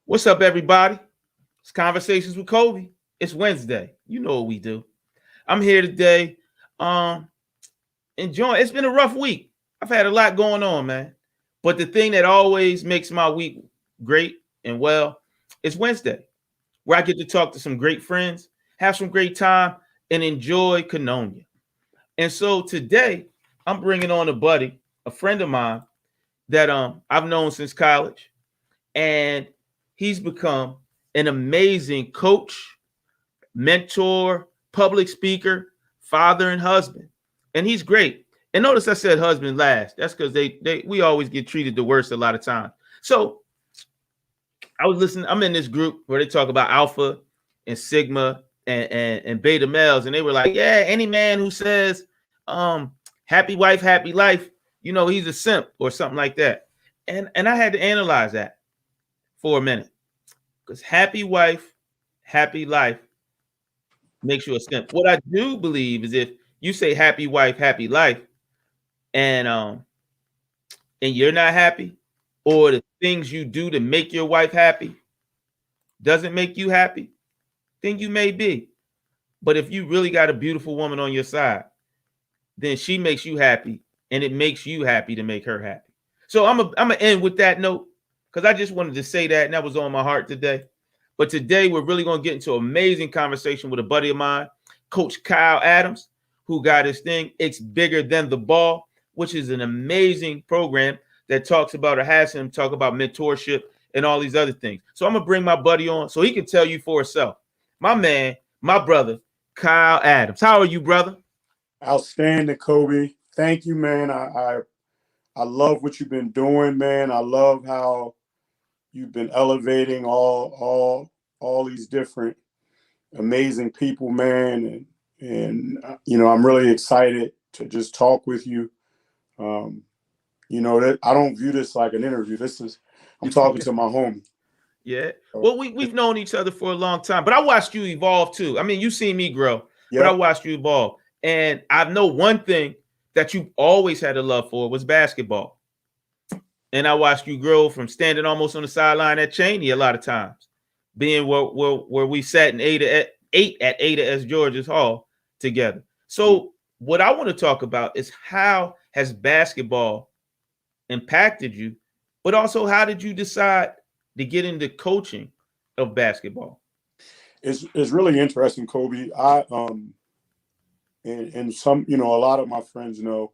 What's up, everybody? It's Conversations with Cobi. It's Wednesday. You know what we do. I'm here today, um, enjoying. It's been a rough week. I've had a lot going on, man. But the thing that always makes my week great and well is Wednesday, where I get to talk to some great friends, have some great time, and enjoy Canonia. And so today, I'm bringing on a buddy, a friend of mine that I've known since college, and he's become an amazing coach, mentor, public speaker, father, and husband. And he's great. And notice I said husband last. That's because they we always get treated the worst a lot of times. So I was listening. I'm in this group where they talk about alpha and sigma and beta males, and they were like, "Yeah, any man who says happy wife, happy life, he's a simp or something like that." And I had to analyze that for a minute because happy wife, happy life makes you a simp. What I do believe is if you say happy wife, happy life, and and you're not happy, or the things you do to make your wife happy doesn't make you happy, then you may be. But if you really got a beautiful woman on your side, then she makes you happy, and it makes you happy to make her happy. So I'm gonna end with that note because I just wanted to say that, and that was on my heart today. But today we're really gonna get into an amazing conversation with a buddy of mine, Coach Kyle Adams, who got his thing. It's Bigger Than the Ball, which is an amazing program that talks about or has him talk about mentorship and all these other things. So I'm gonna bring my buddy on so he can tell you for himself. My man, my brother, Kyle Adams. How are you, brother? Outstanding, Cobi. Thank you, man. I love what you've been doing, man. I love how you've been elevating all these different amazing people, man. And I'm really excited to just talk with you. Um, that I don't view this like an interview. I'm talking to my homie. Yeah. So, Well, we've known each other for a long time, but I watched you evolve too. I mean, you seen me grow, but I yep. watched you evolve. And I know one thing that you've always had a love for was basketball. And I watched you grow from standing almost on the sideline at Cheney a lot of times, being where we sat in Ada S. George's Hall together. So what I want to talk about is how has basketball impacted you, but also how did you decide to get into coaching of basketball? It's really interesting, Kobe. And some, a lot of my friends know,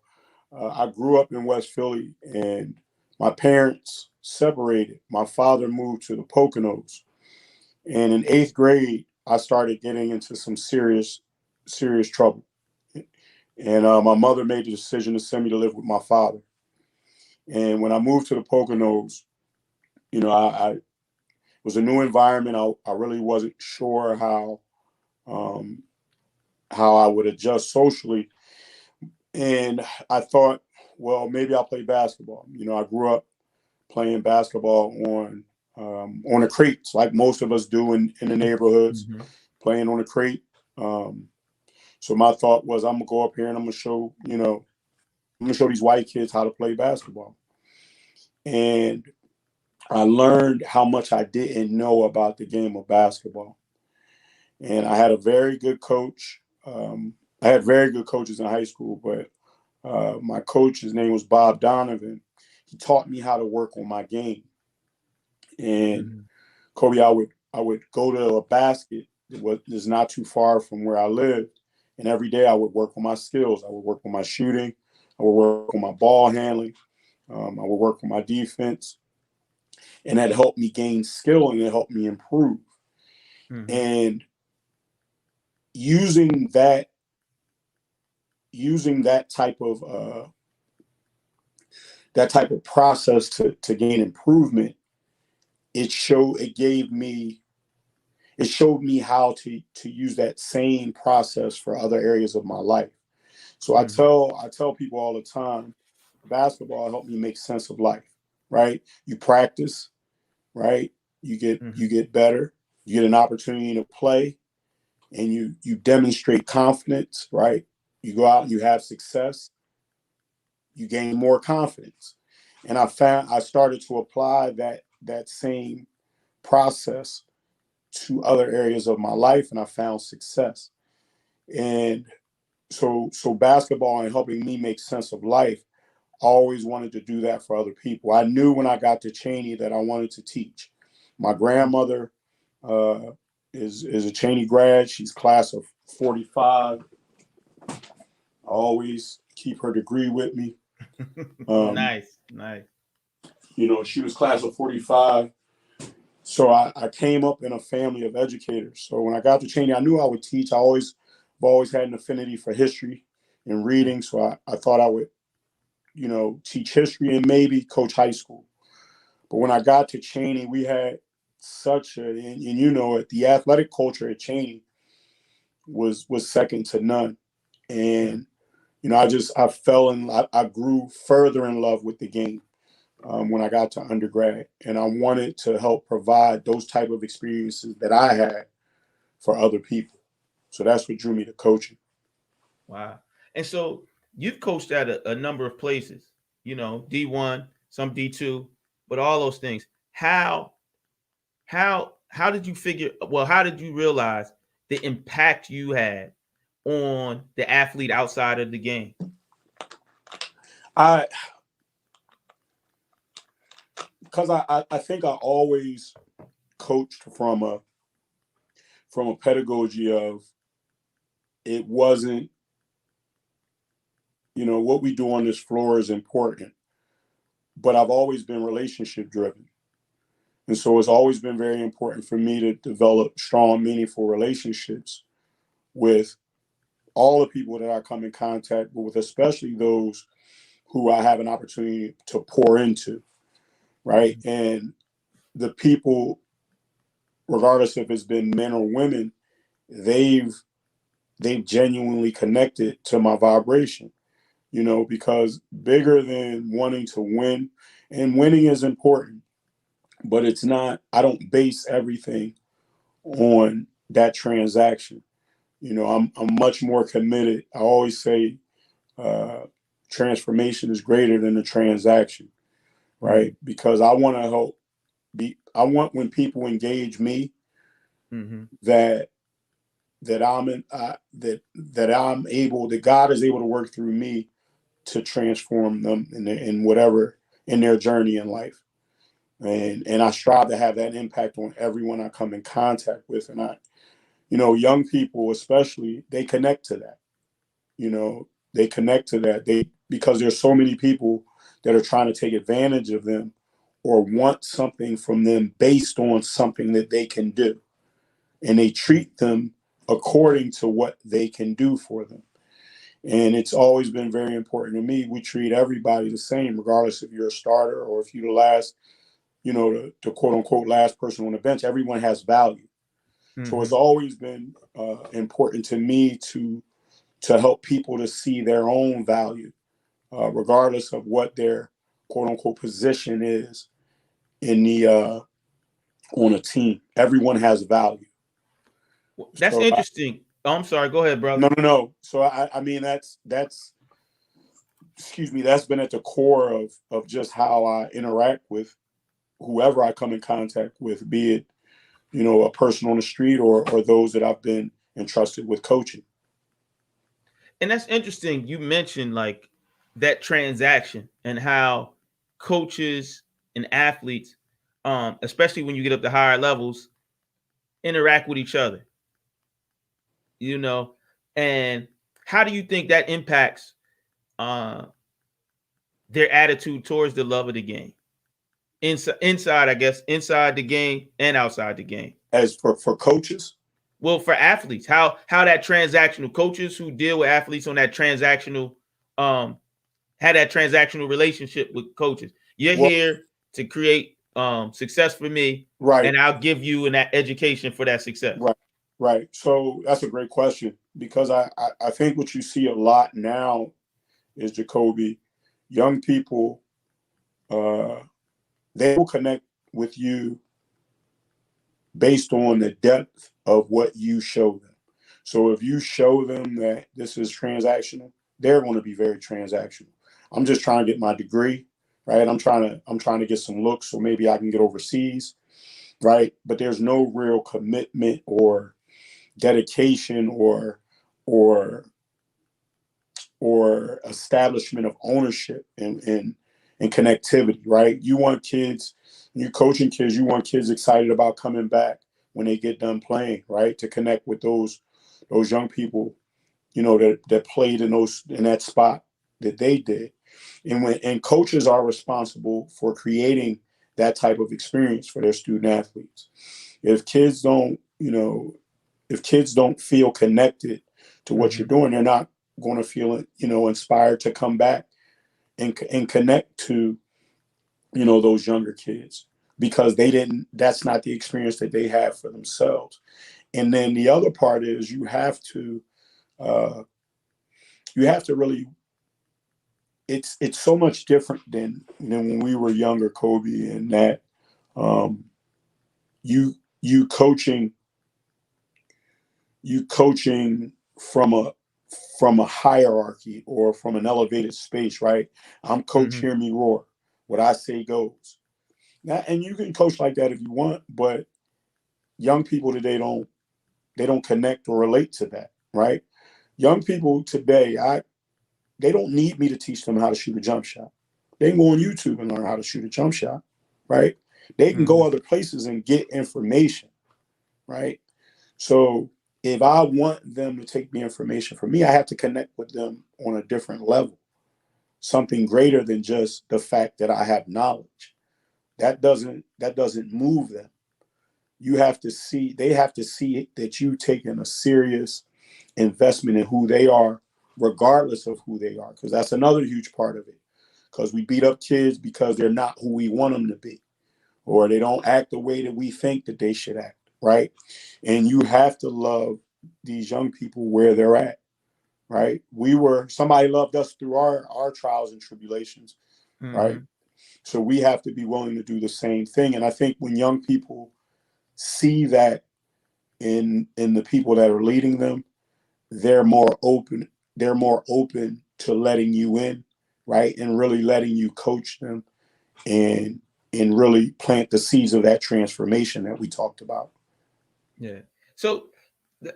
I grew up in West Philly, and my parents separated. My father moved to the Poconos, and in eighth grade, I started getting into some serious trouble. And my mother made the decision to send me to live with my father. And when I moved to the Poconos, I was a new environment. I really wasn't sure um, how I would adjust socially. And I thought, well, maybe I'll play basketball. I grew up playing basketball on the crates, like most of us do in the neighborhoods, Mm-hmm. playing on a crate. So my thought was, I'm gonna go up here and I'm gonna show these white kids how to play basketball. And I learned how much I didn't know about the game of basketball. And I had a very good coach. I had very good coaches in high school, but my coach, his name was Bob Donovan. He taught me how to work on my game. And Mm-hmm. Kobe, I would go to a basket that is not too far from where I lived, and every day I would work on my skills. I would work on my shooting. I would work on my ball handling. I would work on my defense, and that helped me gain skill and it helped me improve. Mm-hmm. And using that that type of process to gain improvement, it showed me how to use that same process for other areas of my life. So Mm-hmm. I tell people all the time, basketball helped me make sense of life, right? You practice, right? Mm-hmm. You get better, you get an opportunity to play, and you demonstrate confidence, right? You go out and you have success, you gain more confidence. And I started to apply that same process to other areas of my life, and I found success. And so basketball and helping me make sense of life, I always wanted to do that for other people. I knew when I got to Cheney that I wanted to teach. My grandmother is a Cheney grad. She's class of 45. I always keep her degree with me. Nice. She was class of 45. So I came up in a family of educators. So when I got to Cheney, I knew I would teach. I've always had an affinity for history and reading. So I thought I would, teach history and maybe coach high school. But when I got to Cheney, we had the athletic culture at Cheney was second to none. And, I grew further in love with the game. When I got to undergrad, and I wanted to help provide those type of experiences that I had for other people. So that's what drew me to coaching. Wow. And so you've coached at a number of places, D1, some D2, but all those things. How did you how did you realize the impact you had on the athlete outside of the game? Because I think I always coached from a pedagogy of it wasn't, what we do on this floor is important, but I've always been relationship driven. And so it's always been very important for me to develop strong, meaningful relationships with all the people that I come in contact with, especially those who I have an opportunity to pour into, right? And the people, regardless if it's been men or women, they've genuinely connected to my vibration, because bigger than wanting to win, and winning is important, but it's not, I don't base everything on that transaction. I'm much more committed. I always say transformation is greater than the transaction, right? Because I want to help I want when people engage me, that that God is able to work through me to transform them in their journey in life. And I strive to have that impact on everyone I come in contact with. And young people especially, they connect to that. They connect to that. Because there's so many people that are trying to take advantage of them or want something from them based on something that they can do. And they treat them according to what they can do for them. And it's always been very important to me. We treat everybody the same, regardless if you're a starter or if you're the last, the quote unquote last person on the bench. Everyone has value. So it's always been important to me to help people to see their own value, regardless of what their quote unquote position is in on a team. Everyone has value. That's interesting. I'm sorry. Go ahead, brother. No. So I mean that's excuse me. That's been at the core of just how I interact with whoever I come in contact with, be it a person on the street or those that I've been entrusted with coaching. And that's interesting. You mentioned like that transaction and how coaches and athletes, especially when you get up to higher levels, interact with each other. And how do you think that impacts their attitude towards the love of the game? Inside, I guess, inside the game and outside the game. As for coaches? Well, for athletes, how that transactional coaches who deal with athletes on that transactional, had that transactional relationship with coaches. You're here to create success for me, right? And I'll give you an education for that success. Right. So that's a great question, because I think what you see a lot now is, Jacoby, young people, they will connect with you based on the depth of what you show them. So if you show them that this is transactional, they're going to be very transactional. I'm just trying to get my degree, right? I'm trying to get some looks so maybe I can get overseas. right? But there's no real commitment or dedication or or establishment of ownership and connectivity, right? You want kids, you coaching kids, you want kids excited about coming back when they get done playing, right? To connect with those young people, that played in that spot that they did. And coaches are responsible for creating that type of experience for their student athletes. If kids don't, if kids don't feel connected to what you're doing, they're not going to feel, inspired to come back and connect to, those younger kids, because that's not the experience that they have for themselves. And then the other part is uh, you have to really, it's so much different than when we were younger, Cobi, and that um, you you coaching you coaching from a hierarchy or from an elevated space, right? I'm coach, hear me roar. What I say goes. Now, and you can coach like that if you want, but young people today they don't connect or relate to that, right? Young people today, they don't need me to teach them how to shoot a jump shot. They can go on YouTube and learn how to shoot a jump shot, right? They can go other places and get information, right? So if I want them to take the information from me, I have to connect with them on a different level, something greater than just the fact that I have knowledge. That doesn't move them. They have to see that you taking a serious investment in who they are, regardless of who they are, because that's another huge part of it. Because we beat up kids because they're not who we want them to be, or they don't act the way that we think that they should act, right? And you have to love these young people where they're at, right? Somebody loved us through our trials and tribulations, right? So we have to be willing to do the same thing. And I think when young people see that in the people that are leading them, they're more open. They're more open to letting you in, right? And really letting you coach them and really plant the seeds of that transformation that we talked about. Yeah. So th-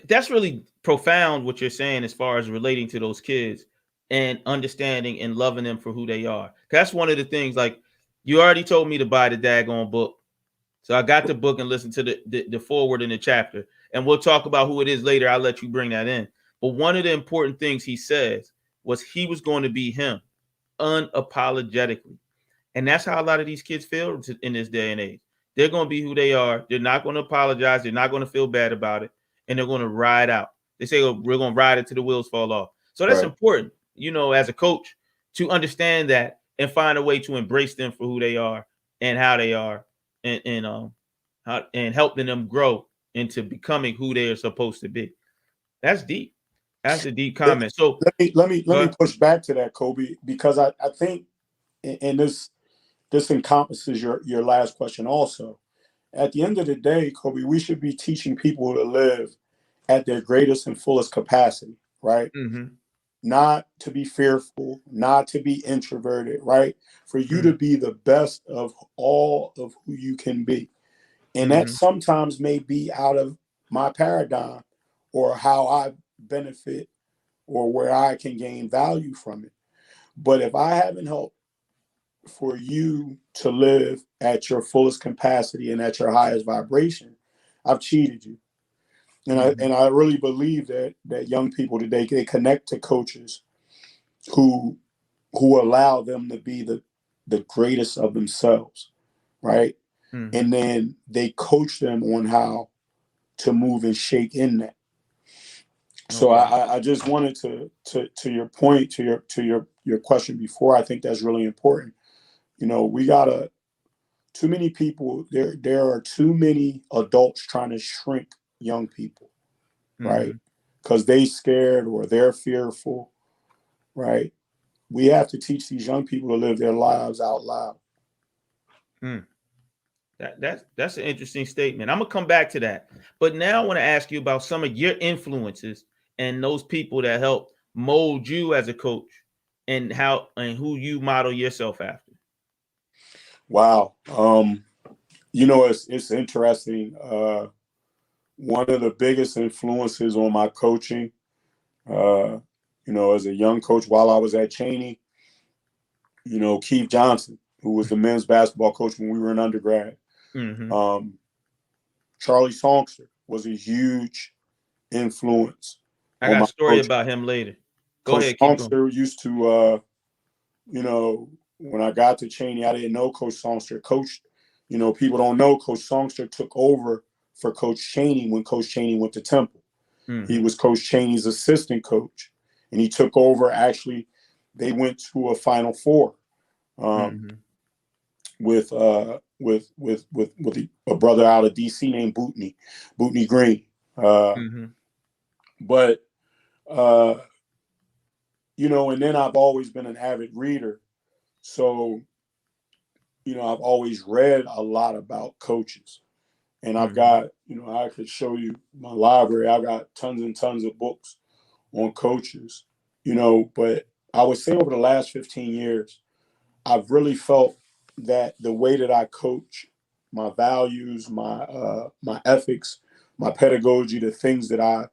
that's really profound what you're saying as far as relating to those kids and understanding and loving them for who they are. That's one of the things, like, you already told me to buy the daggone book. So I got the book and listened to the forward in the chapter. And we'll talk about who it is later. I'll let you bring that in. But one of the important things he says was he was going to be him unapologetically. And that's how a lot of these kids feel in this day and age. They're going to be who they are. They're not going to apologize. They're not going to feel bad about it. And they're going to ride out. They say, oh, we're going to ride it till the wheels fall off. So that's Right. important, as a coach, to understand that and find a way to embrace them for who they are and how they are, and helping them grow into becoming who they are supposed to be. That's deep. That's a deep Let, comment. So, let me push back to that, Cobi, because I think, and this encompasses your last question also. At the end of the day, Cobi, we should be teaching people to live at their greatest and fullest capacity, right? mm-hmm, Not to be fearful, not to be introverted, right? For you to mm-hmm, be the best of all of who you can be. And that mm-hmm, sometimes may be out of my paradigm or how I benefit or where I can gain value from it. But if I haven't helped for you to live at your fullest capacity and at your highest vibration, I've cheated you. And I mm-hmm. and I really believe that young people today, they connect to coaches who allow them to be the greatest of themselves, right? Mm-hmm. And then they coach them on how to move and shake in that. So Okay. I just wanted to your point, to your question before. I think that's really important. We gotta, too many people, there are too many adults trying to shrink young people, right? Mm-hmm. Because they scared or they're fearful, right? We have to teach these young people to live their lives out loud. Mm. That's an interesting statement. I'm gonna come back to that, but now I want to ask you about some of your influences and those people that help mold you as a coach, and how and who you model yourself after. Wow. It's interesting. One of the biggest influences on my coaching, as a young coach while I was at Cheney, Keith Johnson, who was the men's basketball coach when we were in undergrad. Mm-hmm. Charlie Songster was a huge influence I on got a my story coaching. about him later. Go Coach ahead, keep going. Songster used to, when I got to Cheney, I didn't know Coach Songster. People don't know Coach Songster took over for Coach Cheney when Coach Cheney went to Temple. Mm-hmm. He was Coach Cheney's assistant coach, and he took over. Actually, they went to a Final Four Mm-hmm. with a brother out of DC named Bootney Green. Mm-hmm. But and then I've always been an avid reader, so I've always read a lot about coaches, and I've Mm-hmm. got I could show you my library. I've got tons and tons of books on coaches, but I would say over the last 15 years, I've really felt that the way that I coach, my values, my ethics, my pedagogy, the things that I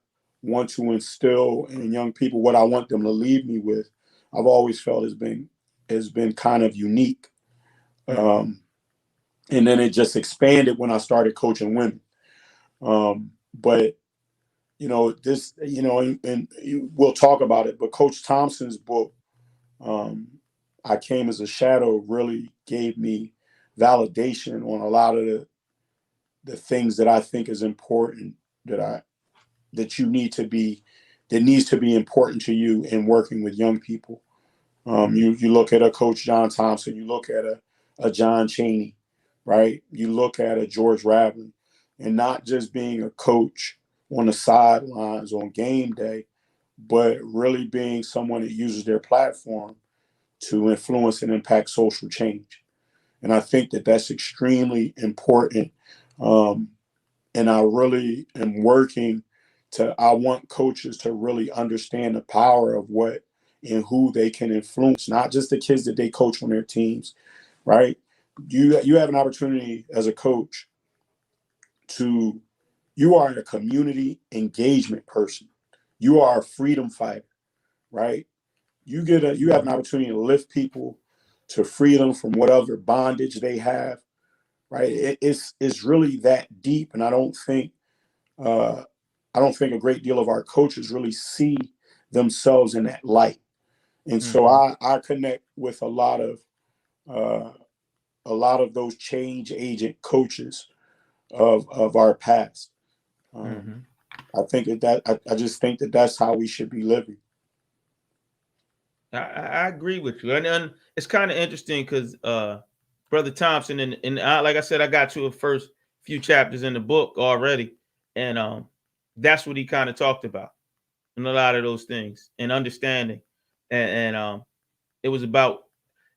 want to instill in young people, what I want them to leave me with, I've always felt has been kind of unique. Mm-hmm. And then it just expanded when I started coaching women. But this, and we'll talk about it. But Coach Thompson's book, I Came as a Shadow, really gave me validation on a lot of the things that I think is important that you need to be that needs to be important to you in working with young people. You look at a Coach John Thompson, you look at a John Chaney, right? You look at a George Raveling, and not just being a coach on the sidelines on game day, but really being someone that uses their platform to influence and impact social change. And I think that that's extremely important. Um, and I really am working I want coaches to really understand the power of what and who they can influence, not just the kids that they coach on their teams, right? You have an opportunity as a coach to, you are a community engagement person. You are a freedom fighter, right? You have an opportunity to lift people to freedom from whatever bondage they have, right? It's really that deep, and uh, I don't think a great deal of our coaches really see themselves in that light. And so Mm-hmm. I connect with uh, a lot of those change agent coaches of our past. Mm-hmm. Um, I just think that that's how we should be living. I agree with you, and it's kind of interesting because Brother Thompson and like I said, I got to the first few chapters in the book already, and that's what he kind of talked about, and a lot of those things, and understanding, and it was about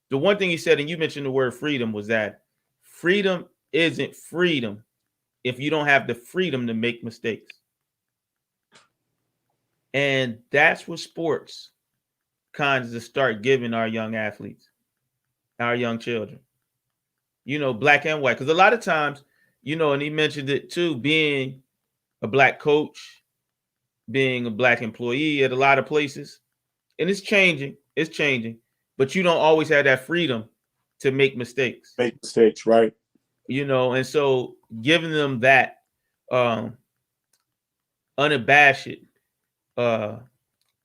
the one thing he said, and you mentioned the word freedom, was that freedom isn't freedom if you don't have the freedom to make mistakes, and that's what sports kinds of start giving our young athletes, our young children, black and white. Because a lot of times, and he mentioned it too, being a black coach, being a black employee at a lot of places, and it's changing, but you don't always have that freedom to make mistakes, Make mistakes, right? and so giving them that um, unabashed uh,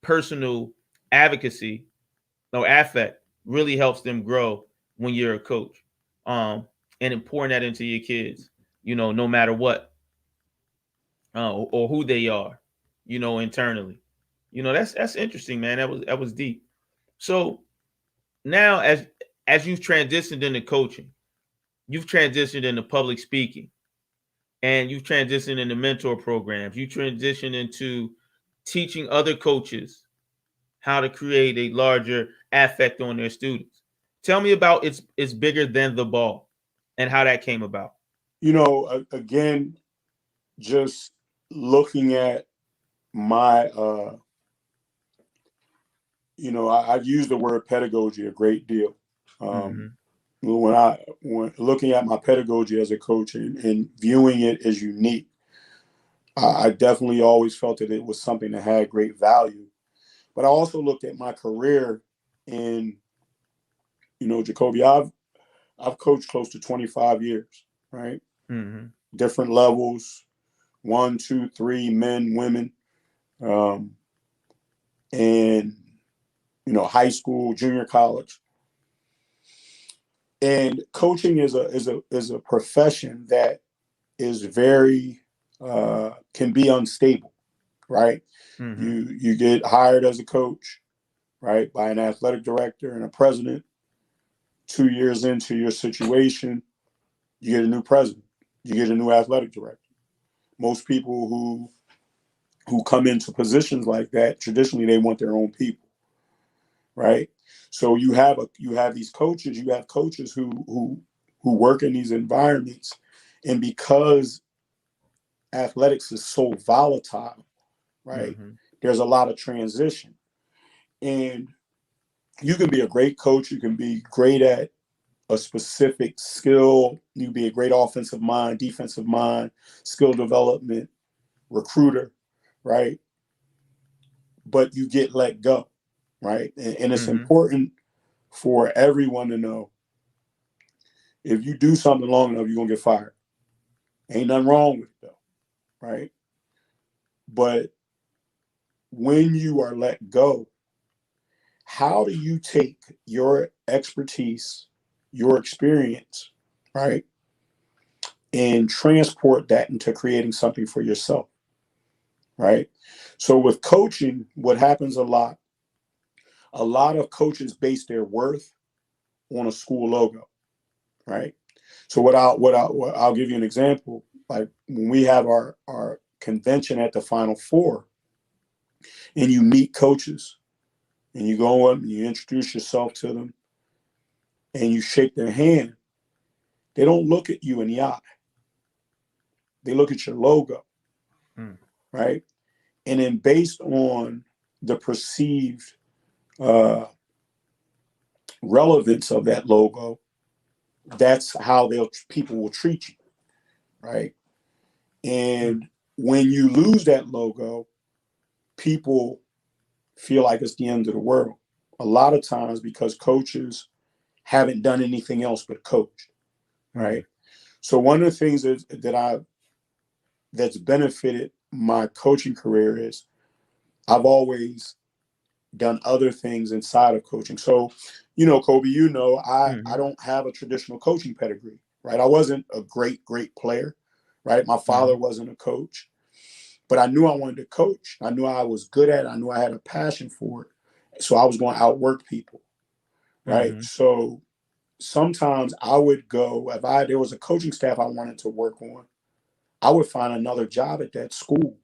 personal advocacy or affect really helps them grow when you're a coach. And pouring that into your kids, no matter what, or who they are, internally. That's interesting, man. That was deep. So now, as you've transitioned into coaching, you've transitioned into public speaking, and you've transitioned into mentor programs. You transitioned into teaching other coaches how to create a larger affect on their students. Tell me about it's bigger than the ball and how that came about. Again, just looking at my, I've used the word pedagogy a great deal. Um, Mm-hmm. when looking at my pedagogy as a coach and viewing it as unique, I definitely always felt that it was something that had great value. But I also looked at my career, and Jacoby, I've coached close to 25 years, right? Mm-hmm. Different levels, 1, 2, 3, men, women, um, and high school, junior college. And coaching is a profession that is very can be unstable, right? Mm-hmm. You get hired as a coach, right, by an athletic director and a president. 2 years into your situation, you get a new president, you get a new athletic director. Most people who come into positions like that, traditionally they want their own people, right? So you have these coaches, you have coaches who work in these environments, and because athletics is so volatile, right? Mm-hmm. There's a lot of transition, and you can be a great coach, you can be great at a specific skill, you be a great offensive mind, defensive mind, skill development, recruiter, right? But you get let go, right? And it's Mm-hmm. important for everyone to know, if you do something long enough, you're gonna get fired. Ain't nothing wrong with it though, right? But when you are let go, how do you take your expertise, your experience, right, and transport that into creating something for yourself, right? So with coaching, what happens a lot of coaches base their worth on a school logo, right? So what I'll give you an example. Like when we have our convention at the Final Four, and you meet coaches, and you go up and you introduce yourself to them, and you shake their hand, they don't look at you in the eye. They look at your logo, Mm. right? And then based on the perceived uh, relevance of that logo, that's how people will treat you, right? Mm. And when you lose that logo, people feel like it's the end of the world. A lot of times because coaches haven't done anything else but coach, Mm. right? So one of the things that's benefited my coaching career is I've always done other things inside of coaching. So, Cobi, I Mm-hmm. don't have a traditional coaching pedigree, right? I wasn't a great player, right? My father Mm-hmm. wasn't a coach, but I knew I wanted to coach. I knew I was good at it. I knew I had a passion for it. So I was going to outwork people, right? Mm-hmm. So sometimes I would go, if there was a coaching staff I wanted to work on, I would find another job at that school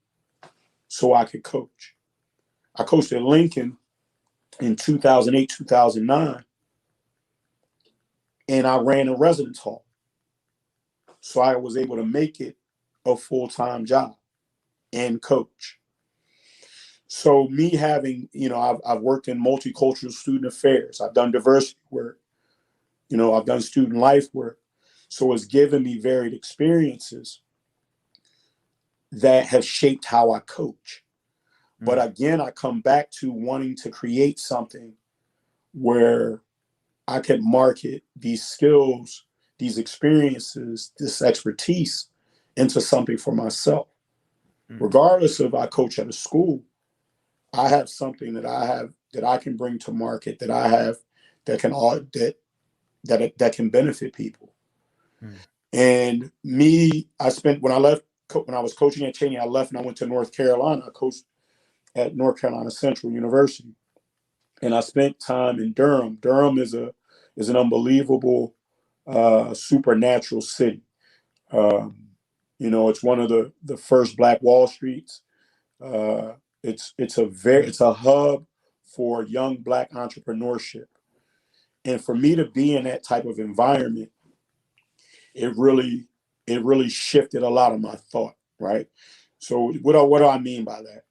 so I could coach. I coached at Lincoln in 2008, 2009, and I ran a residence hall. So I was able to make it a full-time job and coach. So me having, I've worked in multicultural student affairs. I've done diversity work. I've done student life work. So it's given me varied experiences that have shaped how I coach. But Mm. again, I come back to wanting to create something where I can market these skills, these experiences, this expertise into something for myself. Mm. Regardless of I coach at a school, I have something that I can bring to market that I have that can all that can benefit people. Mm. And me, I spent when I left when I was coaching at Cheney, I left and I went to North Carolina. I coached at North Carolina Central University, and I spent time in Durham. Durham is an unbelievable supernatural city. Um, it's one of the first Black Wall Streets. Uh, Mm. it's a hub for young Black entrepreneurship, and for me to be in that type of environment, it really shifted a lot of my thought. Right. So what do I mean by that?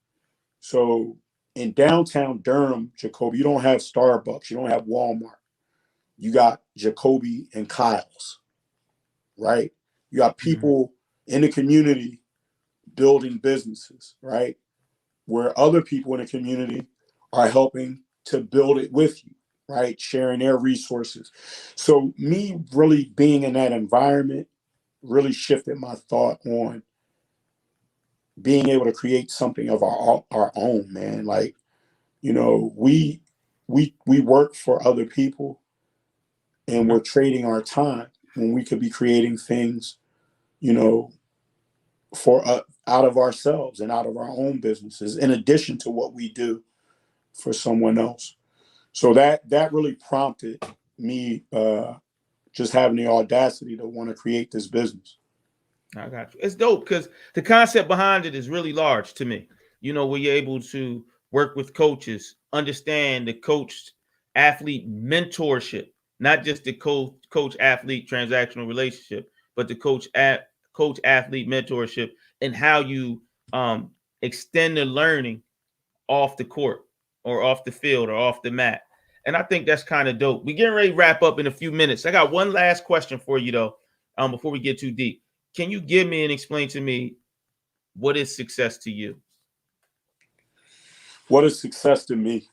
So in downtown Durham, Jacoby, you don't have Starbucks, you don't have Walmart. You got Jacoby and Kyle's, right? You got people in the community building businesses, right? Where other people in the community are helping to build it with you, right? Sharing their resources. So me really being in that environment really shifted my thought on being able to create something of our own, man. Like, you know, we work for other people and we're trading our time when we could be creating things, you know, for out of ourselves and out of our own businesses, in addition to what we do for someone else. So that really prompted me just having the audacity to want to create this business. I got you. It's dope because the concept behind it is really large to me. You know, where you're able to work with coaches, understand the coach athlete mentorship, not just the coach athlete transactional relationship, but the coach athlete mentorship, and how you extend the learning off the court or off the field or off the mat. And I think that's kind of dope. We're getting ready to wrap up in a few minutes. I got one last question for you though, before we get too deep. Can you give me and explain to me what is success to you? What is success to me?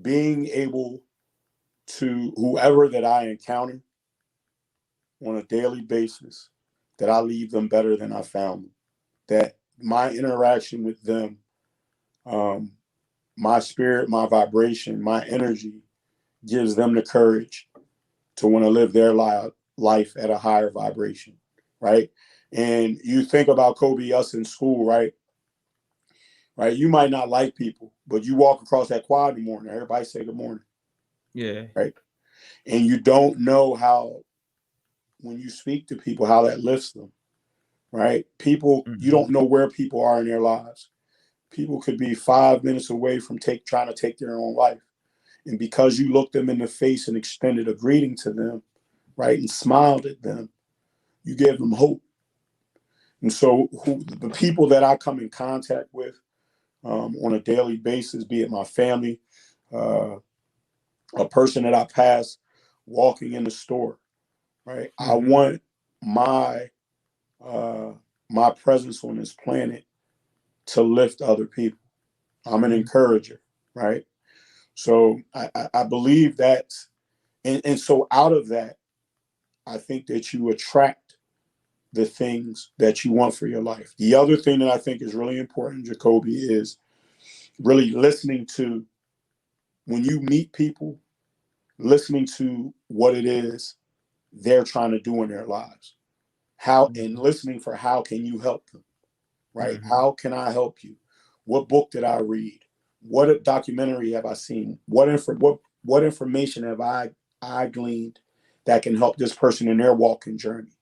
Being able to, whoever that I encounter on a daily basis, that I leave them better than I found them. That my interaction with them, my spirit, my vibration, my energy gives them the courage to want to live their life at a higher vibration, right? And you think about Cobi, us in school, right? Right? You might not like people, but you walk across that quad in the morning, everybody say good morning. Yeah. Right? And you don't know how, when you speak to people, how that lifts them, right? People, you don't know where people are in their lives. People could be 5 minutes away from trying to take their own life. And because you looked them in the face and extended a greeting to them, right, and smiled at them, you gave them hope. And so the people that I come in contact with on a daily basis, be it my family, a person that I pass walking in the store, right? I want my my presence on this planet to lift other people. I'm an encourager, right? So I believe that, and so out of that, I think that you attract the things that you want for your life. The other thing that I think is really important, Jacoby, is really listening to, when you meet people, listening to what it is they're trying to do in their lives. How, and listening for how can you help them, right? How can I help you? What book did I read? What documentary have I seen? What information have I gleaned that can help this person in their walking journey?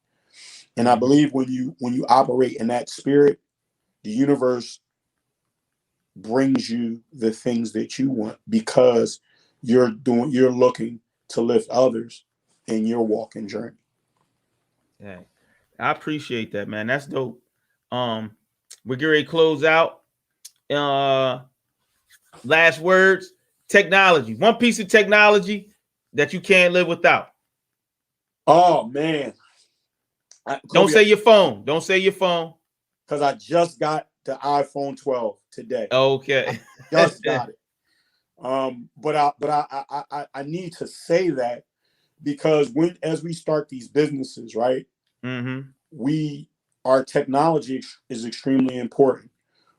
And I believe when you operate in that spirit, the universe brings you the things that you want, because you're looking to lift others in your walking journey. Yeah. I appreciate that, man. That's dope. We're getting ready to close out. Last words. Technology. One piece of technology that you can't live without. Oh man. Don't say your phone. Don't say your phone. Because I just got the iPhone 12 today. Okay. I just got it. But I need to say that because as we start these businesses, right? Our technology is extremely important.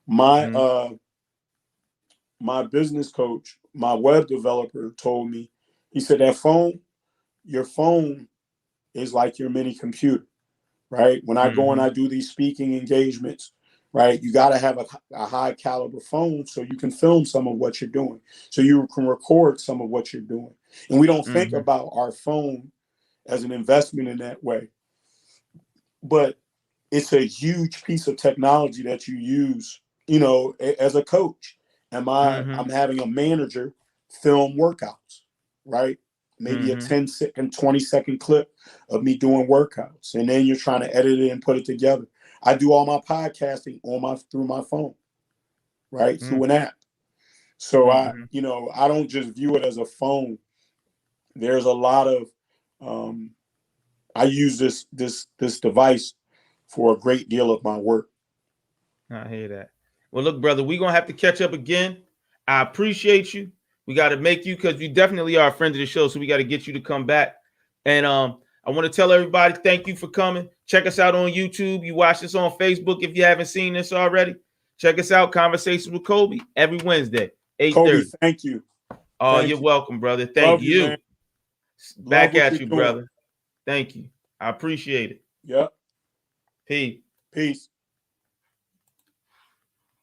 My my business coach, my web developer told me, he said that your phone is like your mini computer, right? When I go and I do these speaking engagements, right, you got to have a high caliber phone so you can film some of what you're doing, so you can record some of what you're doing. And we don't think about our phone as an investment in that way, but it's a huge piece of technology that you use, you know, as a coach. I'm having a manager film workouts, right? Maybe a 10-second, 20-second clip of me doing workouts. And then you're trying to edit it and put it together. I do all my podcasting through my phone, right? Through an app. So I don't just view it as a phone. there's a lot of I use this device for a great deal of my work. I hear that. Well, look, brother, we're gonna have to catch up again. I appreciate you. We got to make you, because you definitely are a friend of the show, so we got to get you to come back. And I want to tell everybody, thank you for coming. Check us out on YouTube. You watch this on Facebook if you haven't seen this already. Check us out, Conversations with Cobi, every Wednesday, 8:30. Cobi, thank you. Oh, Thank you're you. welcome, brother. Thank Love you. man. Back Love what at you're you, doing. brother. Thank you. I appreciate it. Yep. Peace. Peace.